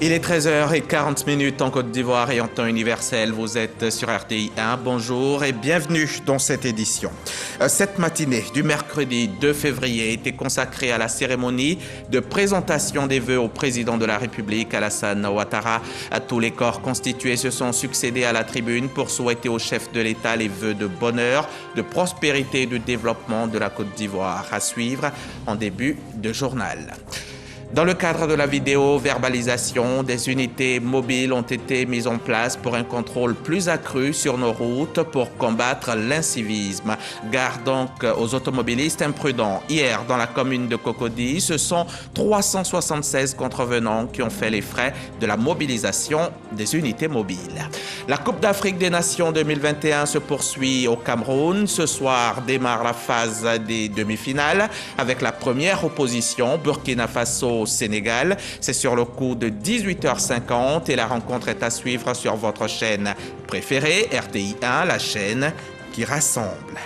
Il est 13h40 en Côte d'Ivoire et en temps universel. Vous êtes sur RTI 1. Bonjour et bienvenue dans cette édition. Cette matinée du mercredi 2 février était consacrée à la cérémonie de présentation des vœux au président de la République, Alassane Ouattara. Tous les corps constitués se sont succédés à la tribune pour souhaiter au chef de l'État les vœux de bonheur, de prospérité et de développement de la Côte d'Ivoire. À suivre en début de journal. Dans le cadre de la vidéo-verbalisation, des unités mobiles ont été mises en place pour un contrôle plus accru sur nos routes pour combattre l'incivisme. Gare donc aux automobilistes imprudents. Hier, dans la commune de Cocody, ce sont 376 contrevenants qui ont fait les frais de la mobilisation des unités mobiles. La Coupe d'Afrique des Nations 2021 se poursuit au Cameroun. Ce soir démarre la phase des demi-finales avec la première opposition, Burkina Faso Sénégal. C'est sur le coup de 18h50 et la rencontre est à suivre sur votre chaîne préférée, RTI 1, la chaîne qui rassemble.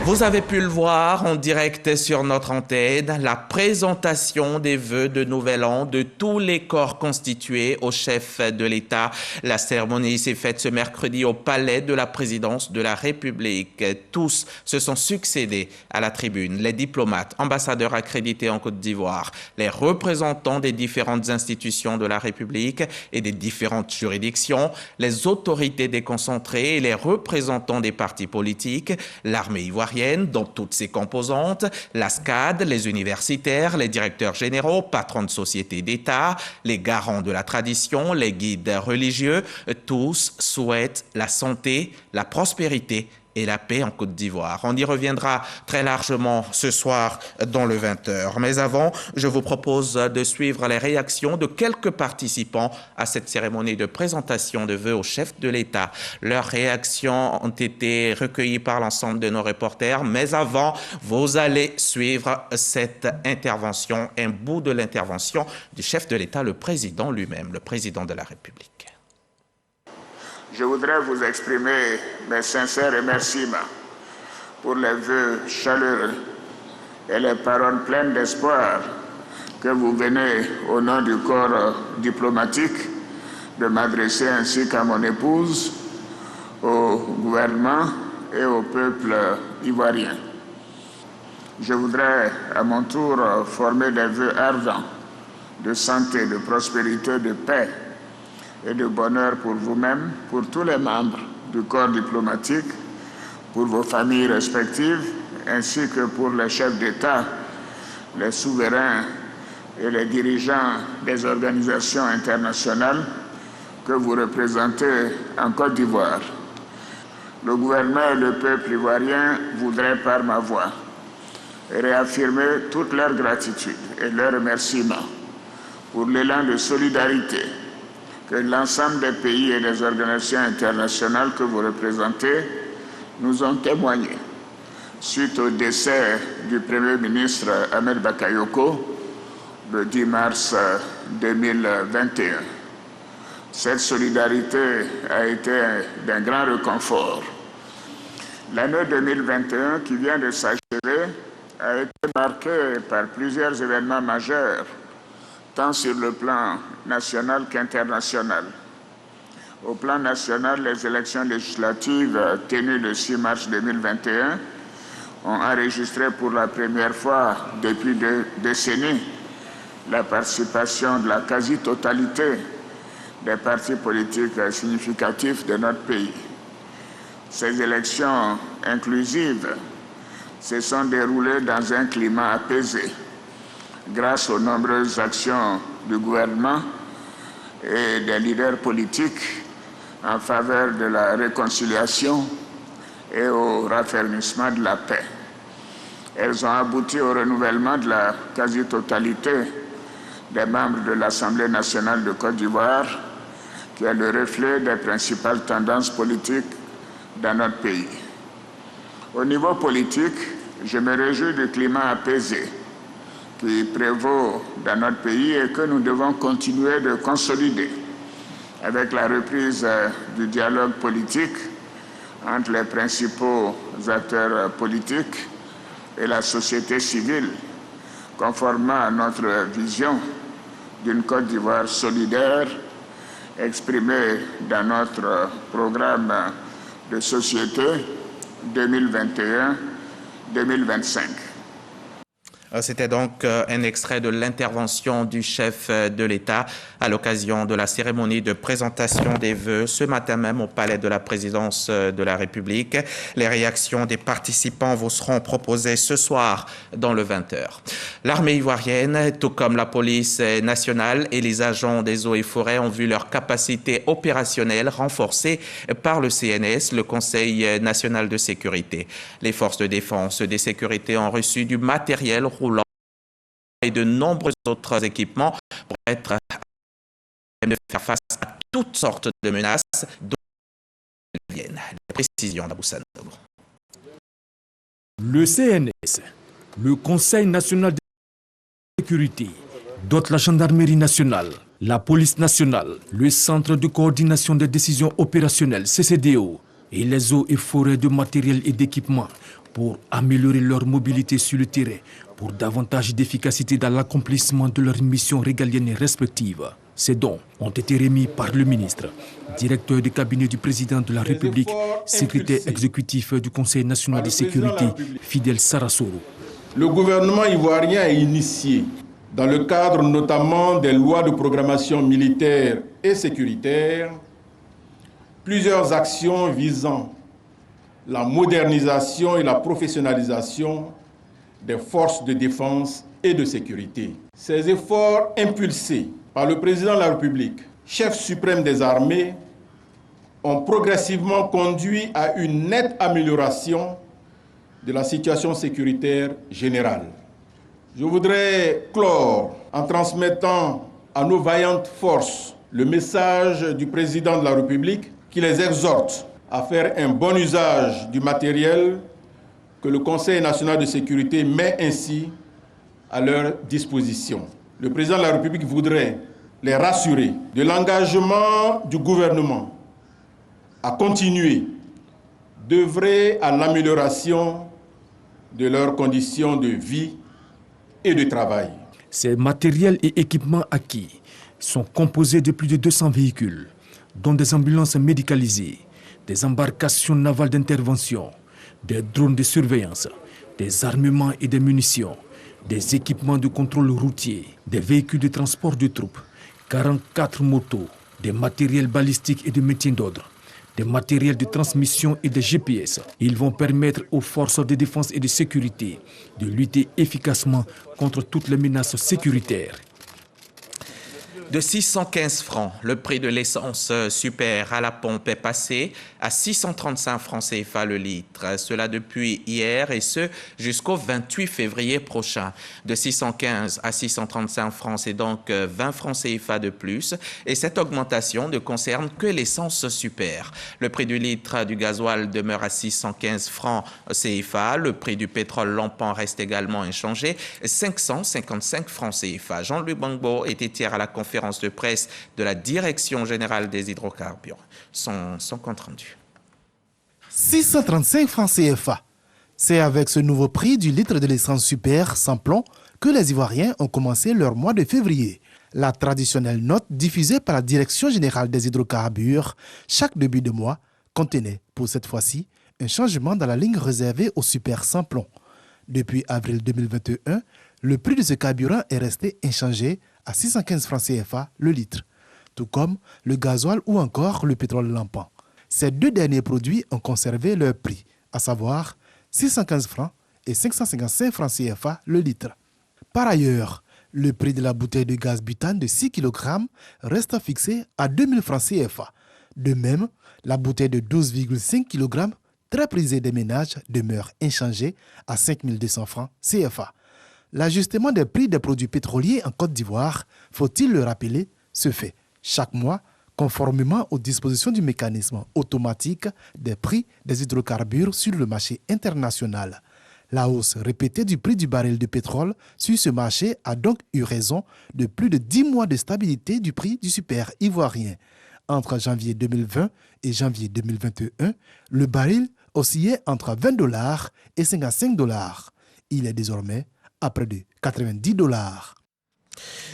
Vous avez pu le voir en direct sur notre antenne, la présentation des vœux de Nouvel An de tous les corps constitués au chef de l'État. La cérémonie s'est faite ce mercredi au palais de la présidence de la République. Tous se sont succédés à la tribune. Les diplomates, ambassadeurs accrédités en Côte d'Ivoire, les représentants des différentes institutions de la République et des différentes juridictions, les autorités déconcentrées et les représentants des partis politiques, l'armée ivoirienne, dans toutes ses composantes, la SCAD, les universitaires, les directeurs généraux, patrons de sociétés d'État, les garants de la tradition, les guides religieux, tous souhaitent la santé, la prospérité et la paix en Côte d'Ivoire. On y reviendra très largement ce soir dans le 20h. Mais avant, je vous propose de suivre les réactions de quelques participants à cette cérémonie de présentation de vœux au chef de l'État. Leurs réactions ont été recueillies par l'ensemble de nos reporters. Mais avant, vous allez suivre cette intervention, un bout de l'intervention du chef de l'État, le président lui-même, le président de la République. Je voudrais vous exprimer mes sincères remerciements pour les vœux chaleureux et les paroles pleines d'espoir que vous venez, au nom du corps diplomatique, de m'adresser ainsi qu'à mon épouse, au gouvernement et au peuple ivoirien. Je voudrais à mon tour former des vœux ardents de santé, de prospérité, de paix et de bonheur pour vous-même, pour tous les membres du corps diplomatique, pour vos familles respectives, ainsi que pour les chefs d'État, les souverains et les dirigeants des organisations internationales que vous représentez en Côte d'Ivoire. Le gouvernement et le peuple ivoirien voudraient par ma voix réaffirmer toute leur gratitude et leur remerciement pour l'élan de solidarité que l'ensemble des pays et des organisations internationales que vous représentez nous ont témoigné suite au décès du Premier ministre Ahmed Bakayoko le 10 mars 2021. Cette solidarité a été d'un grand réconfort. L'année 2021 qui vient de s'achever a été marquée par plusieurs événements majeurs, tant sur le plan national qu'international. Au plan national, les élections législatives tenues le 6 mars 2021 ont enregistré pour la première fois depuis 2 décennies la participation de la quasi-totalité des partis politiques significatifs de notre pays. Ces élections inclusives se sont déroulées dans un climat apaisé, grâce aux nombreuses actions du gouvernement et des leaders politiques en faveur de la réconciliation et au raffermissement de la paix. Elles ont abouti au renouvellement de la quasi-totalité des membres de l'Assemblée nationale de Côte d'Ivoire, qui est le reflet des principales tendances politiques dans notre pays. Au niveau politique, je me réjouis du climat apaisé qui prévaut dans notre pays et que nous devons continuer de consolider avec la reprise du dialogue politique entre les principaux acteurs politiques et la société civile, conformément à notre vision d'une Côte d'Ivoire solidaire exprimée dans notre programme de société 2021-2025. C'était donc un extrait de l'intervention du chef de l'État à l'occasion de la cérémonie de présentation des vœux ce matin même au palais de la présidence de la République. Les réactions des participants vous seront proposées ce soir dans le 20h. L'armée ivoirienne, tout comme la police nationale et les agents des eaux et forêts, ont vu leur capacité opérationnelle renforcée par le CNS, le Conseil national de sécurité. Les forces de défense et de sécurité ont reçu du matériel roulant et de nombreux autres équipements pour être à même de faire face à toutes sortes de menaces dont viennent. Les précisions d'Abou Sanogo. Le CNS, le Conseil national de sécurité, dote la gendarmerie nationale, la police nationale, le Centre de coordination des décisions opérationnelles, CCDO, et les eaux et forêts de matériel et d'équipement pour améliorer leur mobilité sur le terrain, pour davantage d'efficacité dans l'accomplissement de leurs missions régaliennes respectives. Ces dons ont été remis par le ministre, directeur du cabinet du président de la République, secrétaire exécutif du Conseil national de sécurité, Fidel Sarasoro. Le gouvernement ivoirien a initié, dans le cadre notamment des lois de programmation militaire et sécuritaire, plusieurs actions visant la modernisation et la professionnalisation des forces de défense et de sécurité. Ces efforts impulsés par le président de la République, chef suprême des armées, ont progressivement conduit à une nette amélioration de la situation sécuritaire générale. Je voudrais clore en transmettant à nos vaillantes forces le message du président de la République qui les exhorte à faire un bon usage du matériel que le Conseil national de sécurité met ainsi à leur disposition. Le président de la République voudrait les rassurer de l'engagement du gouvernement à continuer d'œuvrer à l'amélioration de leurs conditions de vie et de travail. Ces matériels et équipements acquis sont composés de plus de 200 véhicules, dont des ambulances médicalisées, des embarcations navales d'intervention, des drones de surveillance, des armements et des munitions, des équipements de contrôle routier, des véhicules de transport de troupes, 44 motos, des matériels balistiques et de maintien d'ordre, des matériels de transmission et des GPS. Ils vont permettre aux forces de défense et de sécurité de lutter efficacement contre toutes les menaces sécuritaires. De 615 francs, le prix de l'essence super à la pompe est passé à 635 francs CFA le litre. Cela depuis hier et ce jusqu'au 28 février prochain. De 615 à 635 francs, c'est donc 20 francs CFA de plus. Et cette augmentation ne concerne que l'essence super. Le prix du litre du gasoil demeure à 615 francs CFA. Le prix du pétrole lampant reste également inchangé, 555 francs CFA. Jean-Louis Gbagbo était hier à la conférence de presse de la Direction générale des hydrocarbures. Son compte rendu. 635 francs CFA. C'est avec ce nouveau prix du litre de l'essence super sans plomb que les Ivoiriens ont commencé leur mois de février. La traditionnelle note diffusée par la Direction générale des hydrocarbures chaque début de mois contenait, pour cette fois-ci, un changement dans la ligne réservée au super sans plomb. Depuis avril 2021, le prix de ce carburant est resté inchangé à 615 francs CFA le litre, tout comme le gasoil ou encore le pétrole lampant. Ces deux derniers produits ont conservé leur prix, à savoir 615 francs et 555 francs CFA le litre. Par ailleurs, le prix de la bouteille de gaz butane de 6 kg reste fixé à 2000 francs CFA. De même, la bouteille de 12,5 kg, très prisée des ménages, demeure inchangée à 5200 francs CFA. L'ajustement des prix des produits pétroliers en Côte d'Ivoire, faut-il le rappeler, se fait chaque mois conformément aux dispositions du mécanisme automatique des prix des hydrocarbures sur le marché international. La hausse répétée du prix du baril de pétrole sur ce marché a donc eu raison de plus de 10 mois de stabilité du prix du super ivoirien. Entre janvier 2020 et janvier 2021, le baril oscillait entre 20 $ et 55 $. Il est désormais à près de 90 $.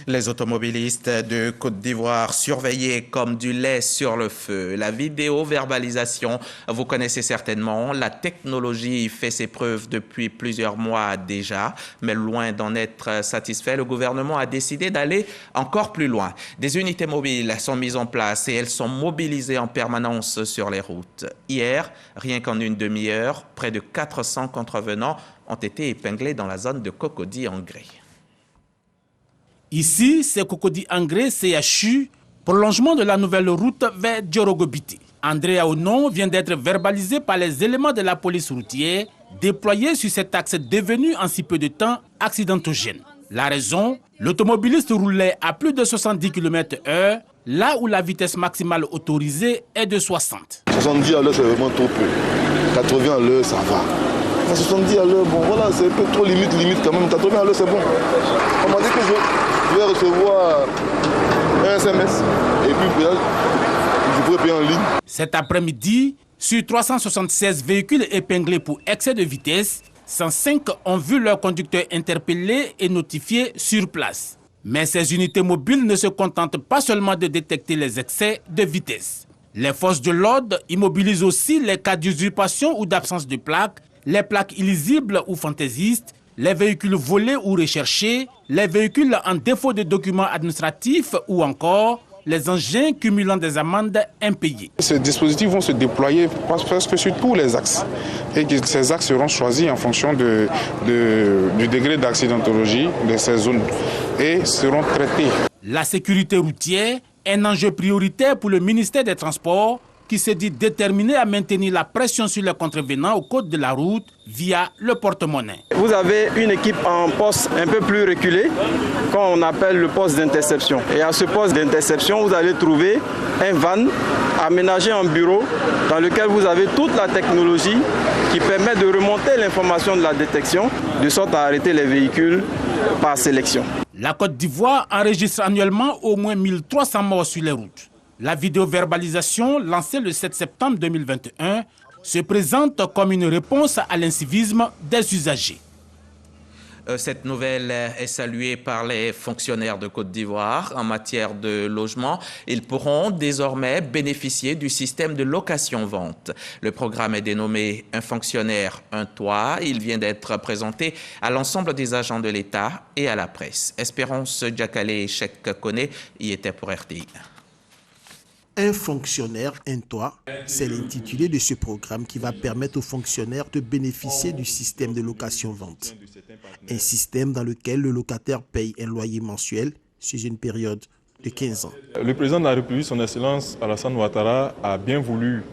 Les automobilistes de Côte d'Ivoire surveillés comme du lait sur le feu. La vidéo-verbalisation, vous connaissez certainement. La technologie fait ses preuves depuis plusieurs mois déjà, mais loin d'en être satisfait, le gouvernement a décidé d'aller encore plus loin. Des unités mobiles sont mises en place et elles sont mobilisées en permanence sur les routes. Hier, rien qu'en une demi-heure, près de 400 contrevenants ont été épinglés dans la zone de Cocody-Angré. Ici, c'est Cocody-Angré, CHU, prolongement de la nouvelle route vers Djorogobiti. André Aonon vient d'être verbalisé par les éléments de la police routière déployés sur cet axe devenu en si peu de temps accidentogène. La raison, l'automobiliste roulait à plus de 70 km/h, là où la vitesse maximale autorisée est de 60. 70 à l'heure, c'est vraiment trop peu. 80 à l'heure, ça va. 70 à l'heure, bon voilà, c'est un peu trop limite quand même. 80 à l'heure, c'est bon. On m'a dit que je vais recevoir un SMS et puis je pourrais payer en ligne. Cet après-midi, sur 376 véhicules épinglés pour excès de vitesse, 105 ont vu leur conducteur interpellé et notifié sur place. Mais ces unités mobiles ne se contentent pas seulement de détecter les excès de vitesse. Les forces de l'ordre immobilisent aussi les cas d'usurpation ou d'absence de plaques, les plaques illisibles ou fantaisistes, les véhicules volés ou recherchés, les véhicules en défaut de documents administratifs ou encore les engins cumulant des amendes impayées. Ces dispositifs vont se déployer presque sur tous les axes et que ces axes seront choisis en fonction du degré d'accidentologie de ces zones et seront traités. La sécurité routière est un enjeu prioritaire pour le ministère des Transports qui se dit déterminé à maintenir la pression sur les contrevenants au code de la route via le porte-monnaie. Vous avez une équipe en poste un peu plus reculé, qu'on appelle le poste d'interception. Et à ce poste d'interception, vous allez trouver un van aménagé en bureau dans lequel vous avez toute la technologie qui permet de remonter l'information de la détection de sorte à arrêter les véhicules par sélection. La Côte d'Ivoire enregistre annuellement au moins 1300 morts sur les routes. La vidéo-verbalisation, lancée le 7 septembre 2021, se présente comme une réponse à l'incivisme des usagers. Cette nouvelle est saluée par les fonctionnaires de Côte d'Ivoire en matière de logement. Ils pourront désormais bénéficier du système de location-vente. Le programme est dénommé « Un fonctionnaire, un toit ». Il vient d'être présenté à l'ensemble des agents de l'État et à la presse. Espérance Diakalé et Cheikh Koné y étaient pour RTI. Un fonctionnaire, un toit, c'est l'intitulé de ce programme qui va permettre aux fonctionnaires de bénéficier du système de location-vente. Un système dans lequel le locataire paye un loyer mensuel sur une période de 15 ans. Le président de la République, son Excellence Alassane Ouattara, a bien voulu,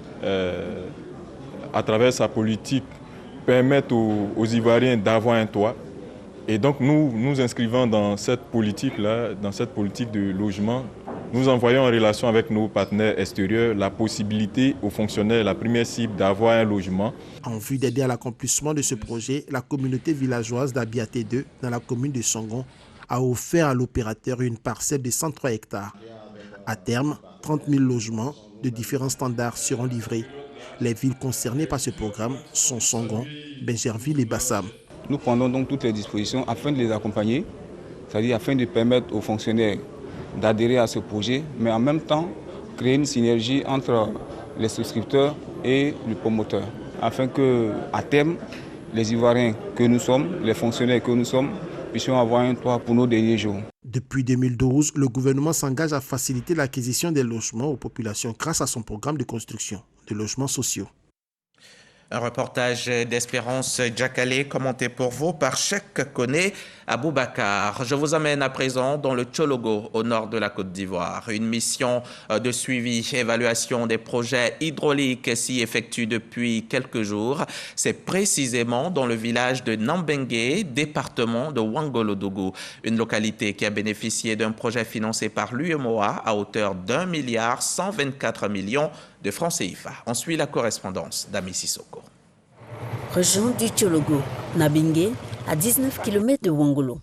à travers sa politique, permettre aux Ivoiriens d'avoir un toit. Et donc nous nous inscrivons dans cette politique-là, dans cette politique de logement. Nous envoyons en relation avec nos partenaires extérieurs la possibilité aux fonctionnaires, la première cible, d'avoir un logement. En vue d'aider à l'accomplissement de ce projet, la communauté villageoise d'Abiaté 2, dans la commune de Songon, a offert à l'opérateur une parcelle de 103 hectares. À terme, 30 000 logements de différents standards seront livrés. Les villes concernées par ce programme sont Songon, Bingerville et Bassam. Nous prenons donc toutes les dispositions afin de les accompagner, c'est-à-dire afin de permettre aux fonctionnaires d'adhérer à ce projet, mais en même temps créer une synergie entre les souscripteurs et le promoteur, afin que, à terme, les Ivoiriens que nous sommes, les fonctionnaires que nous sommes, puissions avoir un toit pour nos derniers jours. Depuis 2012, le gouvernement s'engage à faciliter l'acquisition des logements aux populations grâce à son programme de construction de logements sociaux. Un reportage d'Espérance Diakalé commenté pour vous par Cheikh Koné Aboubakar. Je vous amène à présent dans le Tchologo, au nord de la Côte d'Ivoire. Une mission de suivi et évaluation des projets hydrauliques s'y effectue depuis quelques jours. C'est précisément dans le village de Nambengue, département de Ouangolodougou, une localité qui a bénéficié d'un projet financé par l'UEMOA à hauteur d'1,124 milliard de francs CFA. On suit la correspondance d'Ami Sissoko. Région du Tchologo, Nabingue, à 19 km de Ouangolo.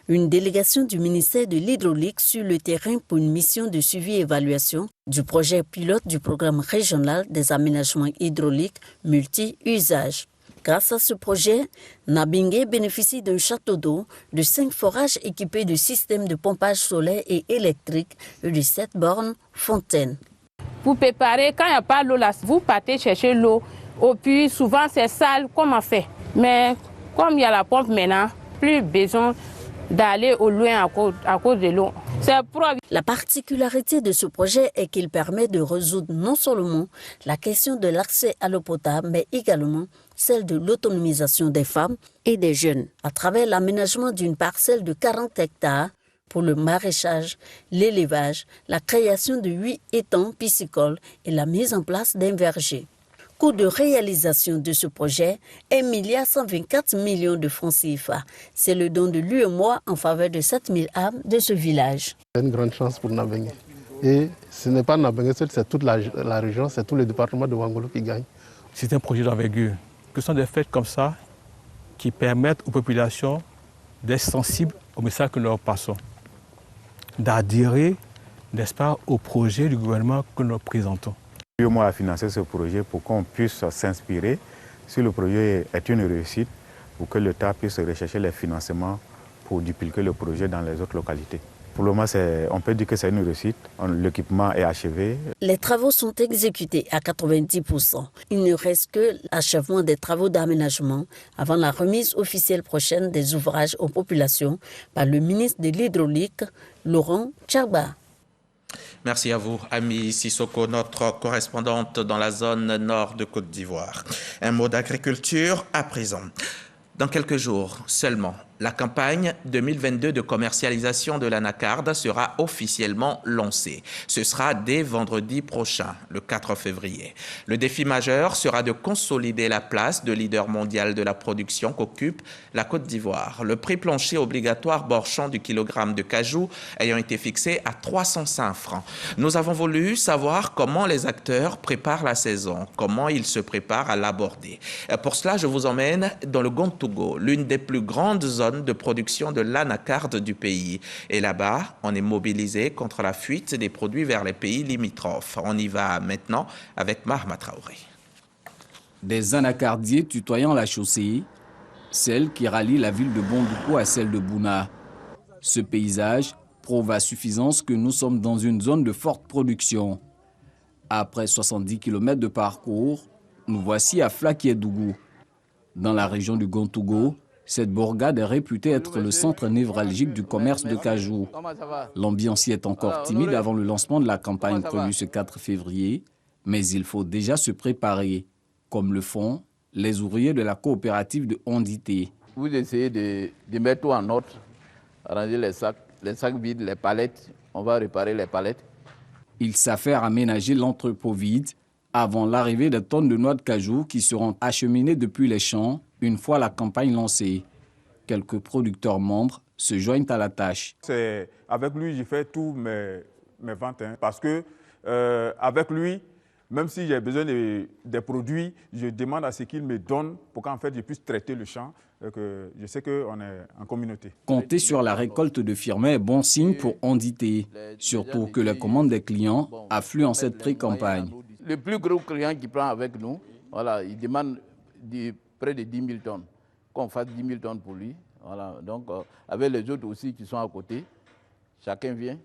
Une délégation du ministère de l'Hydraulique sur le terrain pour une mission de suivi et évaluation du projet pilote du programme régional des aménagements hydrauliques multi-usages. Grâce à ce projet, Nabingué bénéficie d'un château d'eau, de 5 forages équipés de systèmes de pompage solaire et électrique et de 7 bornes fontaines. Vous préparez, quand il n'y a pas l'eau là, vous partez chercher l'eau au puits. Souvent c'est sale, comme on fait. Mais comme il y a la pompe maintenant, plus besoin d'aller au loin à cause de l'eau. La particularité de ce projet est qu'il permet de résoudre non seulement la question de l'accès à l'eau potable, mais également celle de l'autonomisation des femmes et des jeunes à travers l'aménagement d'une parcelle de 40 hectares pour le maraîchage, l'élevage, la création de 8 étangs piscicoles et la mise en place d'un verger. Coût de réalisation de ce projet, 1,124 milliard de francs CFA. C'est le don de l'UEMOA en faveur de 7000 âmes de ce village. C'est une grande chance pour Nabingué. Et ce n'est pas Nabingué seul, c'est toute la région, c'est tous les départements de Ouangolo qui gagnent. C'est un projet d'envergure. Ce sont des faits comme ça qui permettent aux populations d'être sensibles au message que nous leur passons, d'adhérer, n'est-ce pas, au projet du gouvernement que nous présentons. L'UEMOA a financé ce projet pour qu'on puisse s'inspirer si le projet est une réussite, pour que l'État puisse rechercher les financements pour dupliquer le projet dans les autres localités. Pour le moment, on peut dire que c'est une réussite. L'équipement est achevé. Les travaux sont exécutés à 90%. Il ne reste que l'achèvement des travaux d'aménagement avant la remise officielle prochaine des ouvrages aux populations par le ministre de l'Hydraulique, Laurent Tchaba. Merci à vous, Ami Sissoko, notre correspondante dans la zone nord de Côte d'Ivoire. Un mot d'agriculture à présent. Dans quelques jours seulement, la campagne 2022 de commercialisation de l'anacarde sera officiellement lancée. Ce sera dès vendredi prochain, le 4 février. Le défi majeur sera de consolider la place de leader mondial de la production qu'occupe la Côte d'Ivoire. Le prix plancher obligatoire borchon du kilogramme de cajou ayant été fixé à 305 francs. Nous avons voulu savoir comment les acteurs préparent la saison, comment ils se préparent à l'aborder. Pour cela, je vous emmène dans le Gontougo, l'une des plus grandes zones de production de l'anacarde du pays. Et là-bas, on est mobilisé contre la fuite des produits vers les pays limitrophes. On y va maintenant avec Mahama Traoré. Des anacardiers tutoyant la chaussée, celle qui rallie la ville de Bondoukou à celle de Bouna. Ce paysage prouve à suffisance que nous sommes dans une zone de forte production. Après 70 km de parcours, nous voici à Flakiédougou. Dans la région du Gontougo, cette bourgade est réputée être le centre névralgique du commerce de cajou. L'ambiance y est encore timide avant le lancement de la campagne prévue ce 4 février, mais il faut déjà se préparer, comme le font les ouvriers de la coopérative de Ondité. Vous essayez de mettre tout en ordre, arranger les sacs vides, les palettes, on va réparer les palettes. Ils s'affairent à aménager l'entrepôt vide avant l'arrivée des tonnes de noix de cajou qui seront acheminées depuis les champs une fois la campagne lancée. Quelques producteurs membres se joignent à la tâche. Avec lui, j'ai fait tous mes ventes, parce que avec lui, même si j'ai besoin des produits, je demande à ce qu'il me donne pour qu'en fait je puisse traiter le champ, que je sais qu'on est en communauté. Compter sur la récolte de firmés est bon signe pour Ondité, surtout que les commandes des clients affluent en cette pré-campagne. Le plus gros client qui prend avec nous, voilà, il demande près de 10 000 tonnes, qu'on fasse 10 000 tonnes pour lui. Voilà. Donc, avec les autres aussi qui sont à côté, chacun vient.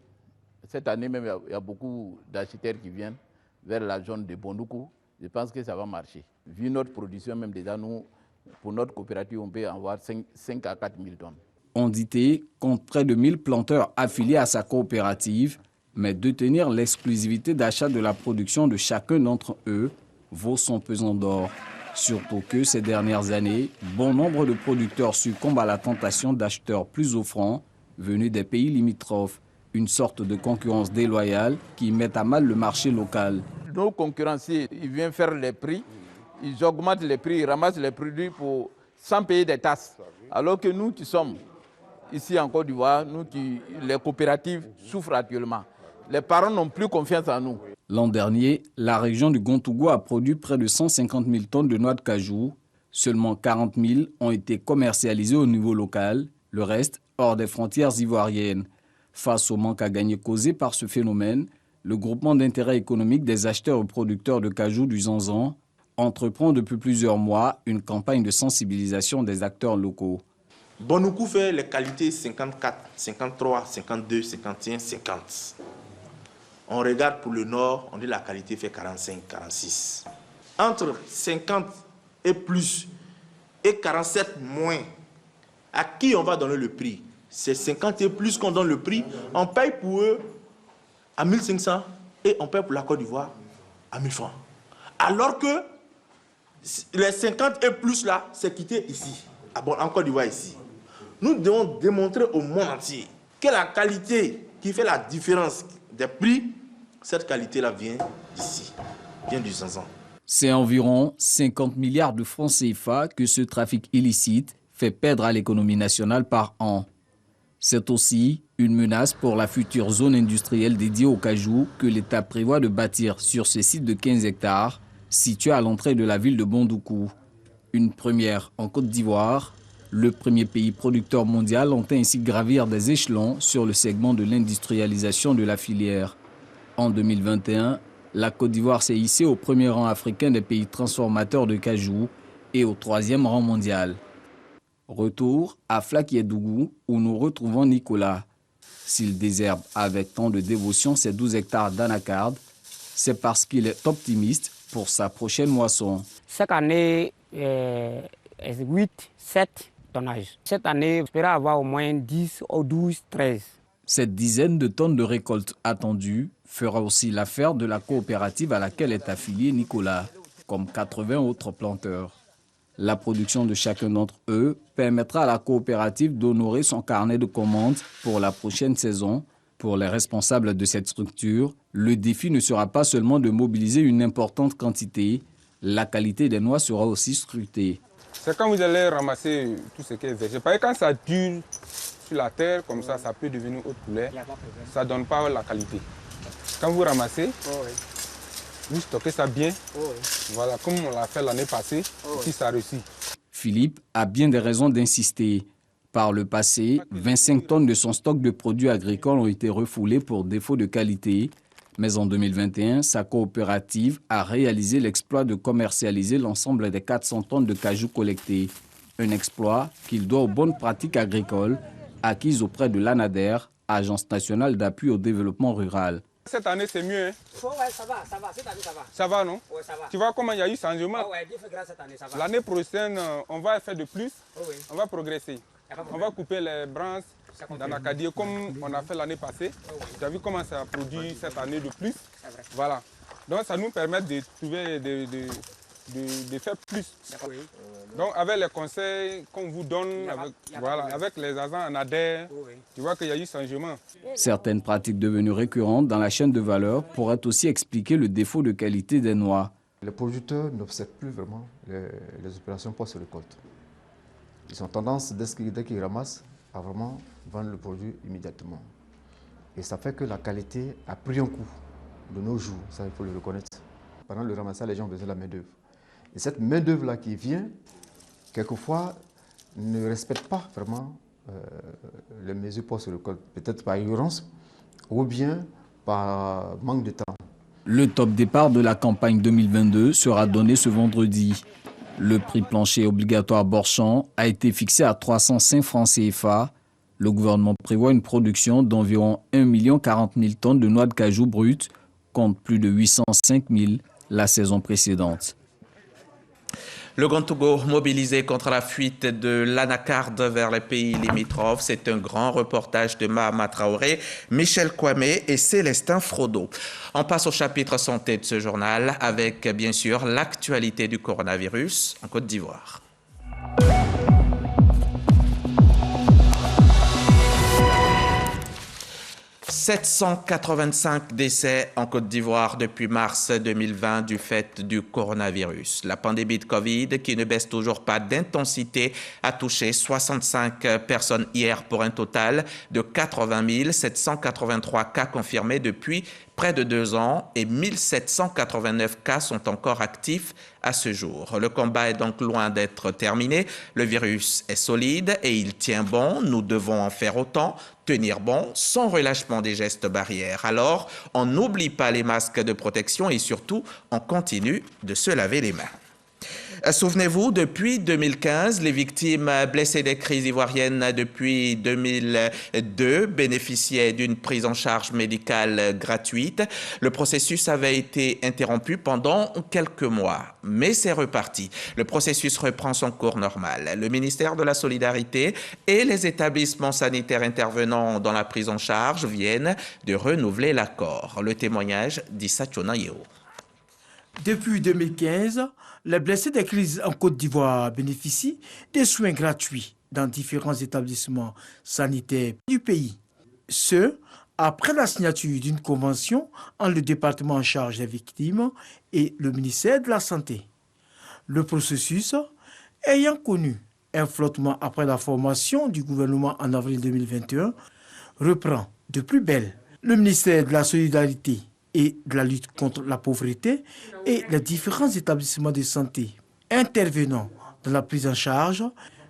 Cette année même, il y a beaucoup d'architectes qui viennent vers la zone de Bondoukou. Je pense que ça va marcher. Vu notre production, même déjà, nous, pour notre coopérative, on peut avoir 5 à 4 000 tonnes. Ondité compte près de 1000 planteurs affiliés à sa coopérative, mais détenir l'exclusivité d'achat de la production de chacun d'entre eux vaut son pesant d'or. Surtout que ces dernières années, bon nombre de producteurs succombent à la tentation d'acheteurs plus offrants venus des pays limitrophes. Une sorte de concurrence déloyale qui met à mal le marché local. Nos concurrenciers, ils viennent faire les prix, ils augmentent les prix, ils ramassent les produits sans payer des taxes. Alors que nous qui sommes ici en Côte d'Ivoire, les coopératives souffrent actuellement. Les parents n'ont plus confiance en nous. L'an dernier, la région du Gontougo a produit près de 150 000 tonnes de noix de cajou. Seulement 40 000 ont été commercialisées au niveau local, le reste hors des frontières ivoiriennes. Face au manque à gagner causé par ce phénomène, le groupement d'intérêt économique des acheteurs et producteurs de cajou du Zanzan entreprend depuis plusieurs mois une campagne de sensibilisation des acteurs locaux. Bondoukou fait les qualités 54, 53, 52, 51, 50. On regarde pour le nord, on dit la qualité fait 45, 46. Entre 50 et plus et 47 moins, à qui on va donner le prix? C'est 50 et plus qu'on donne le prix. On paye pour eux à 1500 et on paye pour la Côte d'Ivoire à 1000 francs. Alors que les 50 et plus là, c'est quitté ici, en Côte d'Ivoire ici. Nous devons démontrer au monde entier que la qualité qui fait la différence des prix, cette qualité-là vient d'ici, vient du Zanzan. C'est environ 50 milliards de francs CFA que ce trafic illicite fait perdre à l'économie nationale par an. C'est aussi une menace pour la future zone industrielle dédiée au cajou que l'État prévoit de bâtir sur ce site de 15 hectares situé à l'entrée de la ville de Bondoukou. Une première en Côte d'Ivoire. Le premier pays producteur mondial entend ainsi gravir des échelons sur le segment de l'industrialisation de la filière. En 2021, la Côte d'Ivoire s'est hissée au premier rang africain des pays transformateurs de cajou et au 3e rang mondial. Retour à Flakiédougou où nous retrouvons Nicolas. S'il désherbe avec tant de dévotion ses 12 hectares d'anacarde, c'est parce qu'il est optimiste pour sa prochaine moisson. Chaque année, 8, 7 tonnages. Cette année, j'espère avoir au moins 10 ou 12, 13. Cette dizaine de tonnes de récolte attendue fera aussi l'affaire de la coopérative à laquelle est affilié Nicolas, comme 80 autres planteurs. La production de chacun d'entre eux permettra à la coopérative d'honorer son carnet de commandes pour la prochaine saison. Pour les responsables de cette structure, le défi ne sera pas seulement de mobiliser une importante quantité, la qualité des noix sera aussi scrutée. C'est quand vous allez ramasser tout ce qui est végétal. Parce que quand ça dure sur la terre, comme ça peut devenir autre couleur. Ça ne donne pas la qualité. Quand vous ramassez, vous stockez ça bien. Voilà, comme on l'a fait l'année passée, et puis ça réussit. Philippe a bien des raisons d'insister. Par le passé, 25 tonnes de son stock de produits agricoles ont été refoulées pour défaut de qualité. Mais en 2021, sa coopérative a réalisé l'exploit de commercialiser l'ensemble des 400 tonnes de cajou collectées. Un exploit qu'il doit aux bonnes pratiques agricoles acquises auprès de l'ANADER, Agence nationale d'appui au développement rural. Cette année, c'est mieux. Hein? Ouais, ça va. Cette année, ça va. Ça va, non? Oui, ça va. Tu vois comment il y a eu changement? Ouais, Dieu fait grâce cette année, ça va. L'année prochaine, on va faire de plus. On va progresser. On va couper les branches d'anacadier comme on a fait l'année passée. Tu as vu comment ça a produit cette année de plus? Voilà. Donc, ça nous permet de trouver, de faire plus. Donc, avec les conseils qu'on vous donne, avec les agents en ADER, tu vois qu'il y a eu changement. Certaines pratiques devenues récurrentes dans la chaîne de valeur pourraient aussi expliquer le défaut de qualité des noix. Les producteurs n'observent plus vraiment les opérations post-récolte. Ils ont tendance, dès qu'ils ramassent, à vraiment vendre le produit immédiatement. Et ça fait que la qualité a pris un coup de nos jours, ça il faut le reconnaître. Pendant le ramassage, les gens ont besoin de la main-d'œuvre. Et cette main-d'œuvre-là qui vient, quelquefois, ne respecte pas vraiment les mesures post-récolte. Peut-être par ignorance ou bien par manque de temps. Le top départ de la campagne 2022 sera donné ce vendredi. Le prix plancher obligatoire Borchamp a été fixé à 305 francs CFA. Le gouvernement prévoit une production d'environ 1 040 000 tonnes de noix de cajou brutes, contre plus de 805 000 la saison précédente. Le Grand Togo mobilisé contre la fuite de l'anacarde vers les pays limitrophes. C'est un grand reportage de Mahama Traoré, Michel Kwame et Célestin Frodo. On passe au chapitre santé de ce journal avec bien sûr l'actualité du coronavirus en Côte d'Ivoire. 785 décès en Côte d'Ivoire depuis mars 2020 du fait du coronavirus. La pandémie de Covid, qui ne baisse toujours pas d'intensité, a touché 65 personnes hier pour un total de 80 783 cas confirmés depuis près de 2 ans et 1789 cas sont encore actifs à ce jour. Le combat est donc loin d'être terminé. Le virus est solide et il tient bon. Nous devons en faire autant, tenir bon, sans relâchement des gestes barrières. Alors, on n'oublie pas les masques de protection et surtout, on continue de se laver les mains. Souvenez-vous, depuis 2015, les victimes blessées des crises ivoiriennes depuis 2002 bénéficiaient d'une prise en charge médicale gratuite. Le processus avait été interrompu pendant quelques mois, mais c'est reparti. Le processus reprend son cours normal. Le ministère de la Solidarité et les établissements sanitaires intervenant dans la prise en charge viennent de renouveler l'accord. Le témoignage d'Issa Tchonayeo. Depuis 2015, les blessés des crises en Côte d'Ivoire bénéficient des soins gratuits dans différents établissements sanitaires du pays. Ce, après la signature d'une convention entre le département en charge des victimes et le ministère de la Santé. Le processus, ayant connu un flottement après la formation du gouvernement en avril 2021, reprend de plus belle. Le ministère de la Solidarité et de la lutte contre la pauvreté et les différents établissements de santé intervenant dans la prise en charge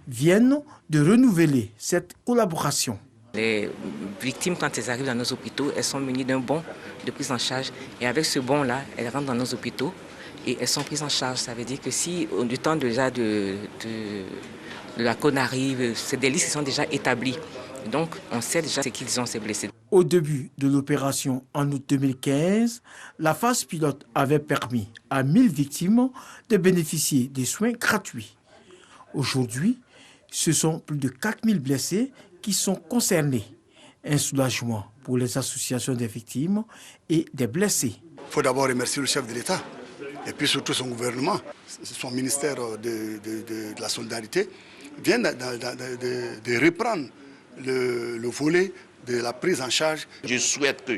viennent de renouveler cette collaboration. Les victimes, quand elles arrivent dans nos hôpitaux, elles sont munies d'un bon de prise en charge. Et avec ce bon-là, elles rentrent dans nos hôpitaux et elles sont prises en charge. Ça veut dire que si, du temps déjà de la cône arrive, c'est des listes qui sont déjà établies. Donc, on sait déjà ce qu'ils ont, ces blessés. Au début de l'opération en août 2015, la phase pilote avait permis à 1000 victimes de bénéficier des soins gratuits. Aujourd'hui, ce sont plus de 4000 blessés qui sont concernés. Un soulagement pour les associations des victimes et des blessés. Il faut d'abord remercier le chef de l'État et puis surtout son gouvernement, son ministère de la Solidarité, vient de reprendre le volet de la prise en charge. Je souhaite que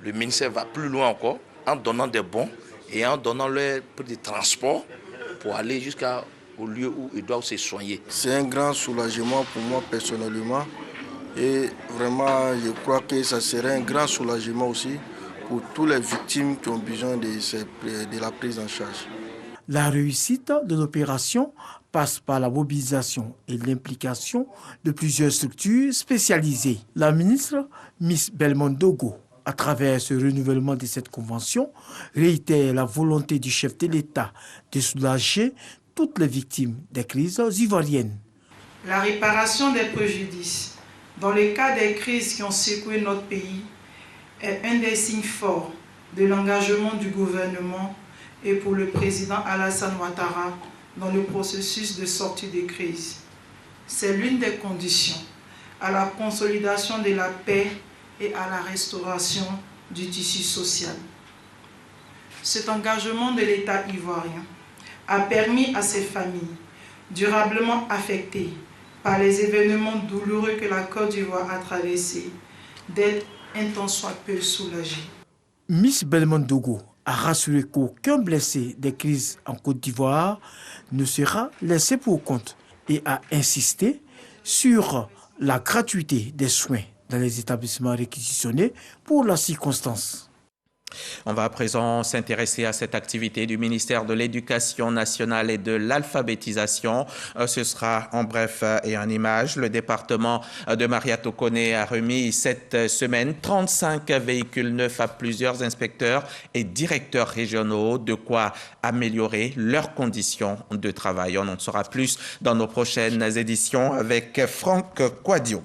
le ministère va plus loin encore en donnant des bons et en donnant leur prix de transport pour aller jusqu'au lieu où ils doivent se soigner. C'est un grand soulagement pour moi personnellement et vraiment je crois que ça serait un grand soulagement aussi pour toutes les victimes qui ont besoin de la prise en charge. La réussite de l'opération passe par la mobilisation et l'implication de plusieurs structures spécialisées. La ministre Miss Belmondo, à travers ce renouvellement de cette convention, réitère la volonté du chef de l'État de soulager toutes les victimes des crises ivoiriennes. La réparation des préjudices dans le cas des crises qui ont secoué notre pays est un des signes forts de l'engagement du gouvernement et pour le président Alassane Ouattara dans le processus de sortie de crise. C'est l'une des conditions à la consolidation de la paix et à la restauration du tissu social. Cet engagement de l'État ivoirien a permis à ces familles durablement affectées par les événements douloureux que la Côte d'Ivoire a traversés d'être un tant soit peu soulagées. Miss Belmondo a rassuré qu'aucun blessé des crises en Côte d'Ivoire ne sera laissé pour compte et a insisté sur la gratuité des soins dans les établissements réquisitionnés pour la circonstance. On va à présent s'intéresser à cette activité du ministère de l'Éducation nationale et de l'alphabétisation. Ce sera en bref et en images. Le département de Maria Tokone a remis cette semaine 35 véhicules neufs à plusieurs inspecteurs et directeurs régionaux, de quoi améliorer leurs conditions de travail. On en saura plus dans nos prochaines éditions avec Franck Quadio.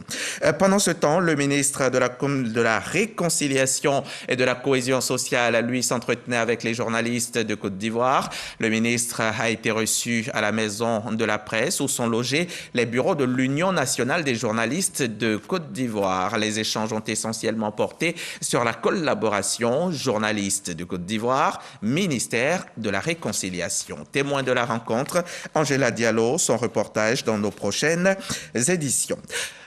Pendant ce temps, le ministre de la Réconciliation et de la Cohésion sociale, lui, s'entretenait avec les journalistes de Côte d'Ivoire. Le ministre a été reçu à la Maison de la Presse où sont logés les bureaux de l'Union nationale des journalistes de Côte d'Ivoire. Les échanges ont essentiellement porté sur la collaboration journalistes de Côte d'Ivoire, ministère de la Réconciliation. Témoin de la rencontre, Angela Diallo, son reportage dans nos prochaines éditions.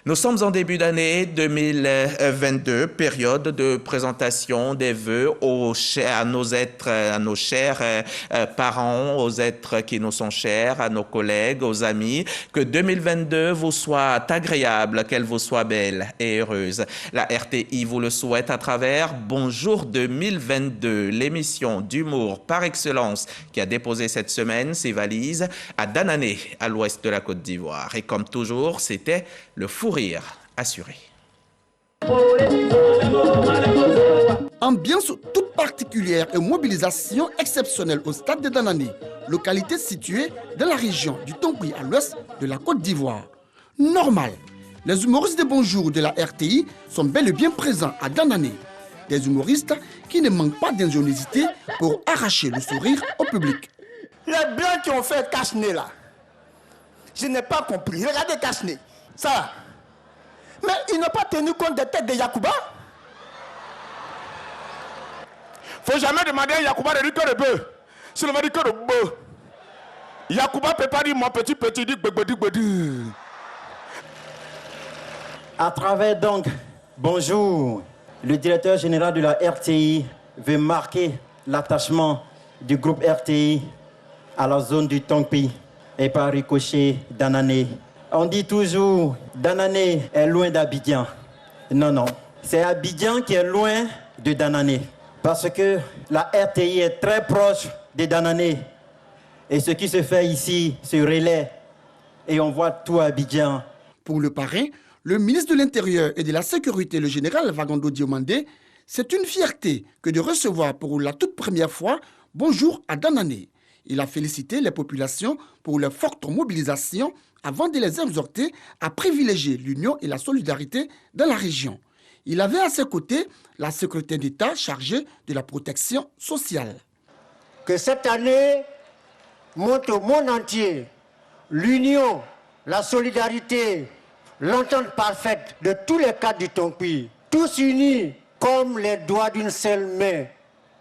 Nous sommes en début d'année 2022, période de présentation des vœux à nos chers parents, aux êtres qui nous sont chers, à nos collègues, aux amis. Que 2022 vous soit agréable, qu'elle vous soit belle et heureuse. La RTI vous le souhaite à travers Bonjour 2022, l'émission d'humour par excellence qui a déposé cette semaine ses valises à Danané, à l'ouest de la Côte d'Ivoire. Et comme toujours, c'était le fou rire assuré. Ambiance toute particulière et mobilisation exceptionnelle au stade de Danané, localité située dans la région du Tongui à l'ouest de la Côte d'Ivoire. Normal, les humoristes de Bonjour de la RTI sont bel et bien présents à Danané. Des humoristes qui ne manquent pas d'ingéniosité pour arracher le sourire au public. Les blancs qui ont fait cache-nez là, je n'ai pas compris. Regardez cache-nez, ça. Mais ils n'ont pas tenu compte des têtes de Yacouba. Faut jamais demander à Yacouba de dire que le bœuf. Si on va dire que le bœuf. Yacouba ne peut pas dire mon petit, dit gbedi. À travers donc, Bonjour, le directeur général de la RTI veut marquer l'attachement du groupe RTI à la zone du Tongpi et par ricochet Danané. On dit toujours Danané est loin d'Abidjan. Non, c'est Abidjan qui est loin de Danané. Parce que la RTI est très proche de Danané. Et ce qui se fait ici se relaie. Et on voit tout Abidjan. Pour le parrain, le ministre de l'Intérieur et de la Sécurité, le général Vagando Diomandé, c'est une fierté que de recevoir pour la toute première fois Bonjour à Danané. Il a félicité les populations pour leur forte mobilisation avant de les exhorter à privilégier l'union et la solidarité dans la région. Il avait à ses côtés la secrétaire d'État chargée de la protection sociale. Que cette année montre au monde entier l'union, la solidarité, l'entente parfaite de tous les cadres du Tongpi, tous unis comme les doigts d'une seule main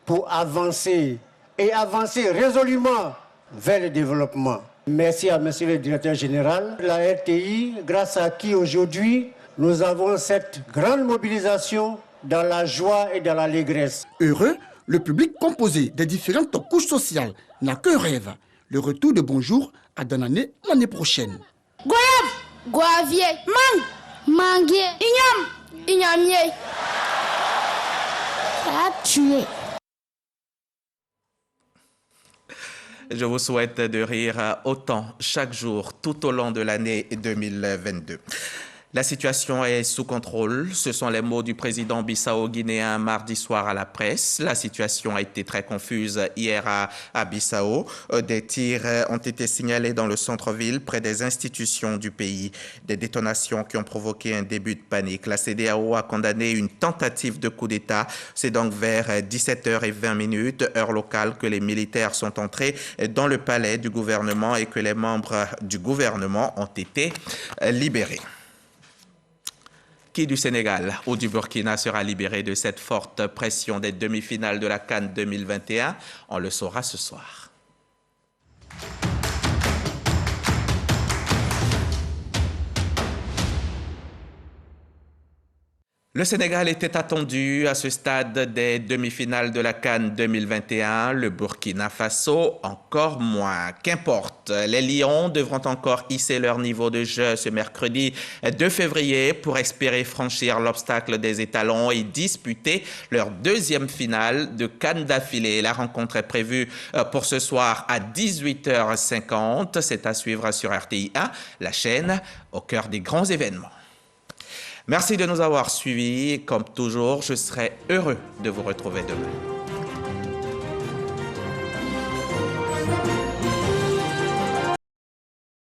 pour avancer et avancer résolument vers le développement. Merci à monsieur le directeur général de la RTI, grâce à qui aujourd'hui nous avons cette grande mobilisation dans la joie et dans l'allégresse. Heureux, le public composé des différentes couches sociales n'a que rêve. Le retour de Bonjour à Danané l'année prochaine. Goyave, goyavier, manguier, ignamier. Ça a tué. Je vous souhaite de rire autant chaque jour tout au long de l'année 2022. La situation est sous contrôle. Ce sont les mots du président bissau-guinéen mardi soir à la presse. La situation a été très confuse hier à Bissau. Des tirs ont été signalés dans le centre-ville, près des institutions du pays. Des détonations qui ont provoqué un début de panique. La CEDEAO a condamné une tentative de coup d'État. C'est donc vers 17h20, heure locale, que les militaires sont entrés dans le palais du gouvernement et que les membres du gouvernement ont été libérés. Qui du Sénégal ou du Burkina sera libéré de cette forte pression des demi-finales de la CAN 2021? On le saura ce soir. Le Sénégal était attendu à ce stade des demi-finales de la CAN 2021. Le Burkina Faso, encore moins. Qu'importe, les Lions devront encore hisser leur niveau de jeu ce mercredi 2 février pour espérer franchir l'obstacle des étalons et disputer leur deuxième finale de CAN d'affilée. La rencontre est prévue pour ce soir à 18h50. C'est à suivre sur RTI 1, la chaîne au cœur des grands événements. Merci de nous avoir suivis. Comme toujours, je serai heureux de vous retrouver demain.